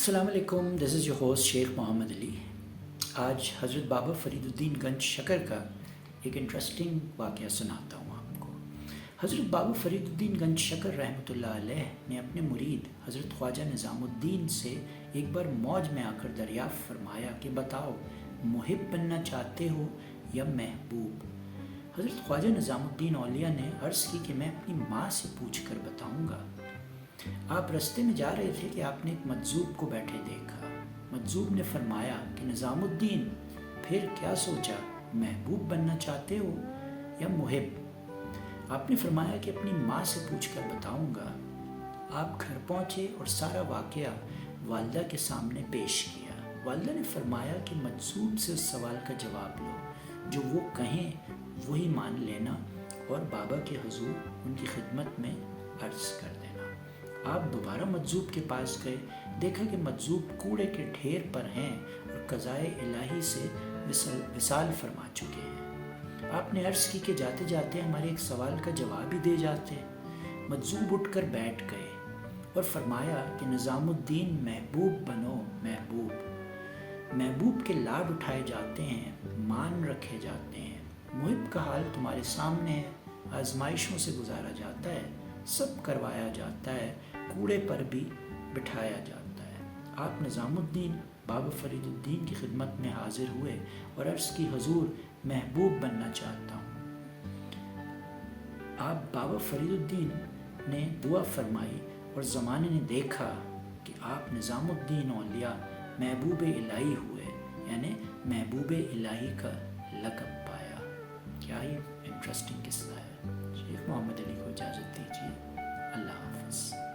अस्सलाम वालेकुम, this is your host Sheikh Mohammad Ali. आज हज़रत बाबा फ़रीदुद्दीन गंज शकर का एक इंटरेस्टिंग वाक़या सुनाता हूँ आपको। हज़रत बाबा फ़रीदुद्दीन गंज शकर रहमतुल्लाह अलैह ने अपने मुरीद हज़रत ख्वाजा निज़ामुद्दीन से एक बार मौज में आकर दरियाफ़्त फरमाया कि बताओ, मुहिब बनना चाहते हो या महबूब? हज़रत ख्वाजा निज़ामुद्दीन औलिया ने अर्ज़ की कि मैं अपनी माँ से पूछ कर बताऊँगा। आप रास्ते में जा रहे थे कि आपने एक मजजूब को बैठे देखा। मजजूब ने फरमाया कि निज़ामुद्दीन, फिर क्या सोचा, महबूब बनना चाहते हो या मुहिब? आपने फरमाया कि अपनी माँ से पूछ कर बताऊँगा। आप घर पहुँचे और सारा वाक़या वालिदा के सामने पेश किया। वालिदा ने फरमाया कि मजजूब से उस सवाल का जवाब लो, जो वो कहें वही मान लेना और बाबा के हुजूर उनकी खिदमत में अर्ज़ कर देना। आप दोबारा मजजूब के पास गए, देखा कि मजजूब कूड़े के ढेर पर हैं और कज़ाए इलाही से विसाल फरमा चुके हैं। आपने अर्ज़ की कि जाते जाते हमारे एक सवाल का जवाब ही दे जाते। मजजूब उठकर बैठ गए और फरमाया कि निज़ामुद्दीन, महबूब बनो, महबूब। महबूब के लाड उठाए जाते हैं, मान रखे जाते हैं। मुहिब का हाल तुम्हारे सामने है। आजमाइशों से गुजारा जाता है, सब करवाया जाता है, कूड़े पर भी बिठाया जाता है। आप निज़ामुद्दीन बाबा फ़रीदुद्दीन की खिदमत में हाजिर हुए और अर्ज़ की, हुजूर, महबूब बनना चाहता हूँ। आप बाबा फ़रीदुद्दीन ने दुआ फरमाई और ज़माने ने देखा कि आप निज़ामुद्दीन औलिया महबूब इलाही हुए, यानी महबूब इलाही का लक़ब पाया। क्या ही इंटरेस्टिंग किस्सा है। शेख मोहम्मद अली को इजाज़त दीजिए। अल्लाह हाफ़िज़।